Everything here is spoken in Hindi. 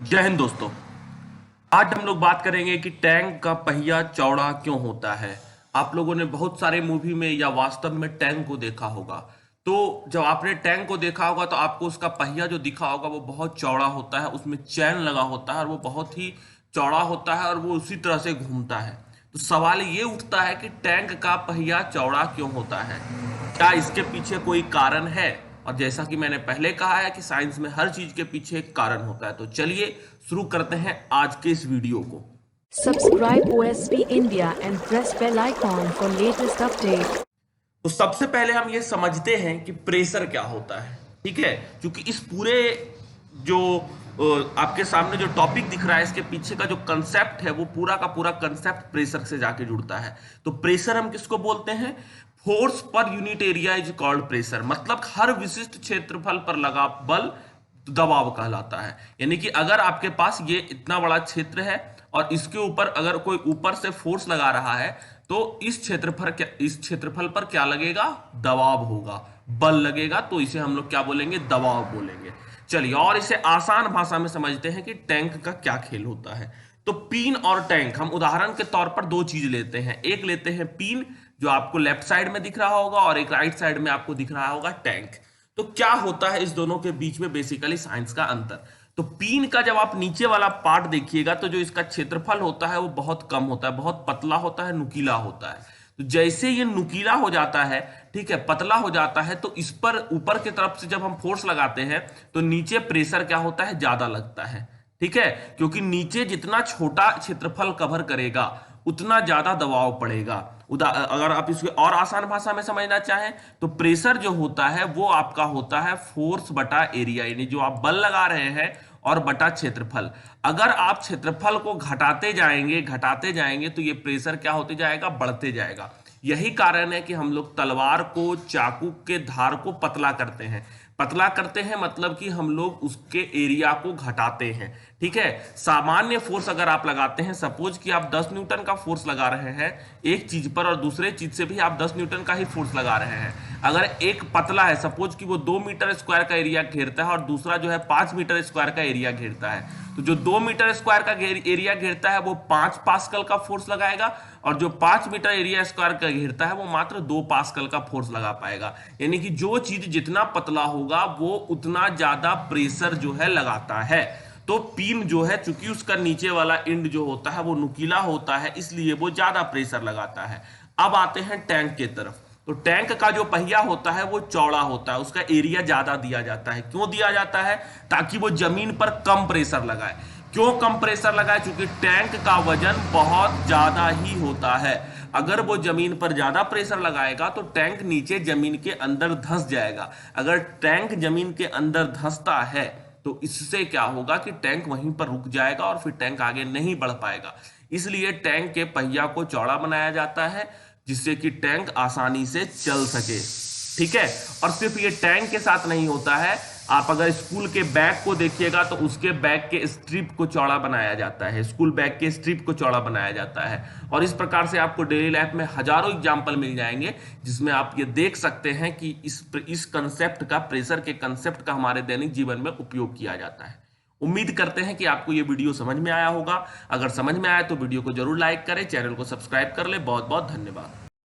जय हिंद दोस्तों। आज हम लोग बात करेंगे कि टैंक का पहिया चौड़ा क्यों होता है। आप लोगों ने बहुत सारे मूवी में या वास्तव में टैंक को देखा होगा। तो जब आपने टैंक को देखा होगा तो आपको उसका पहिया जो दिखा होगा वो बहुत चौड़ा होता है, उसमें चैन लगा होता है और वो बहुत ही चौड़ा होता है और वो उसी तरह से घूमता है। तो सवाल ये उठता है कि टैंक का पहिया चौड़ा क्यों होता है, क्या इसके पीछे कोई कारण है। और जैसा कि मैंने पहले कहा है कि साइंस में हर चीज के पीछे एक कारण होता है। तो चलिए शुरू करते हैं आज के इस वीडियो को। Subscribe OSP India and press bell icon for latest update. तो सबसे पहले हम ये समझते हैं कि प्रेशर क्या होता है। ठीक है, क्योंकि इस पूरे जो आपके सामने जो टॉपिक दिख रहा है इसके पीछे का जो कंसेप्ट है वो पूरा का पूरा कंसेप्ट प्रेशर से जाके जुड़ता है। तो प्रेशर हम किसको बोलते हैं? Force per unit area is called pressure. मतलब हर विशिष्ट क्षेत्रफल पर लगा बल दबाव कहलाता है। यानी कि अगर आपके पास ये इतना बड़ा क्षेत्र है और इसके ऊपर अगर कोई ऊपर से फोर्स लगा रहा है तो इस क्षेत्रफल पर क्या लगेगा? दबाव होगा, बल लगेगा। तो इसे हम लोग क्या बोलेंगे? दबाव बोलेंगे। चलिए और इसे आसान भाषा में समझते हैं कि टैंक का क्या खेल होता है। तो पिन और टैंक हम उदाहरण के तौर पर दो चीज लेते हैं। एक लेते हैं पिन जो आपको लेफ्ट साइड में दिख रहा होगा और एक राइट साइड में आपको दिख रहा होगा टैंक। तो क्या होता है इस दोनों के बीच में बेसिकली साइंस का अंतर। तो पिन का जब आप नीचे वाला पार्ट देखिएगा तो जो इसका क्षेत्रफल होता है वो बहुत कम होता है, बहुत पतला होता है, नुकीला होता है। तो जैसे ये नुकीला हो जाता है, ठीक है, पतला हो जाता है, तो इस पर ऊपर की तरफ से जब हम फोर्स लगाते हैं तो नीचे प्रेशर क्या होता है? ज्यादा लगता है। ठीक है, क्योंकि नीचे जितना छोटा क्षेत्रफल कवर करेगा उतना ज्यादा दबाव पड़ेगा। अगर आप इसको और आसान भाषा में समझना चाहें तो प्रेशर जो होता है वो आपका होता है फोर्स बटा एरिया, यानी जो आप बल लगा रहे हैं और बटा क्षेत्रफल। अगर आप क्षेत्रफल को घटाते जाएंगे तो ये प्रेशर क्या होते जाएगा? बढ़ते जाएगा। यही कारण है कि हम लोग तलवार को, चाकू के धार को पतला करते हैं। पतला करते हैं मतलब कि हम लोग उसके एरिया को घटाते हैं। ठीक है, सामान्य फोर्स अगर आप लगाते हैं, सपोज कि आप 10 न्यूटन का फोर्स लगा रहे हैं एक चीज पर और दूसरे चीज से भी आप 10 न्यूटन का ही फोर्स लगा रहे हैं। अगर एक पतला है, सपोज कि वो 2 मीटर स्क्वायर का एरिया घेरता है और दूसरा जो है 5 मीटर स्क्वायर का एरिया घेरता है, तो जो 2 मीटर स्क्वायर का एरिया घेरता है वो 5 पास्कल का फोर्स लगाएगा और जो 5 मीटर एरिया स्क्वायर का घेरता है वो मात्र 2 पास्कल का फोर्स लगा पाएगा। यानी कि जो चीज जितना पतला होगा वो उतना ज्यादा प्रेशर जो है लगाता है। तो पिन जो है चूंकि उसका नीचे वाला एंड जो होता है वो नुकीला होता है इसलिए वो ज्यादा प्रेशर लगाता है। अब आते हैं टैंक के तरफ। तो टैंक का जो पहिया होता है वो चौड़ा होता है, उसका एरिया ज्यादा दिया जाता है। क्यों दिया जाता है? ताकि वो जमीन पर कम प्रेशर लगाए। क्यों कम प्रेशर लगाए? क्योंकि टैंक का वजन बहुत ज्यादा ही होता है। अगर वो जमीन पर ज्यादा प्रेशर लगाएगा तो टैंक नीचे जमीन के अंदर धंस जाएगा। अगर टैंक जमीन के अंदर धंसता है तो इससे क्या होगा कि टैंक वहीं पर रुक जाएगा और फिर टैंक आगे नहीं बढ़ पाएगा। इसलिए टैंक के पहिया को चौड़ा बनाया जाता है जिससे कि टैंक आसानी से चल सके। ठीक है, और सिर्फ ये टैंक के साथ नहीं होता है। आप अगर स्कूल के बैग को देखिएगा तो उसके बैग के स्ट्रिप को चौड़ा बनाया जाता है, स्कूल बैग के स्ट्रिप को चौड़ा बनाया जाता है। और इस प्रकार से आपको डेली लाइफ में हजारों एग्जाम्पल मिल जाएंगे जिसमें आप ये देख सकते हैं कि इस कंसेप्ट का, प्रेशर के कंसेप्ट का हमारे दैनिक जीवन में उपयोग किया जाता है। उम्मीद करते हैं कि आपको ये वीडियो समझ में आया होगा। अगर समझ में आया तो वीडियो को जरूर लाइक करें, चैनल को सब्सक्राइब कर ले। बहुत बहुत धन्यवाद।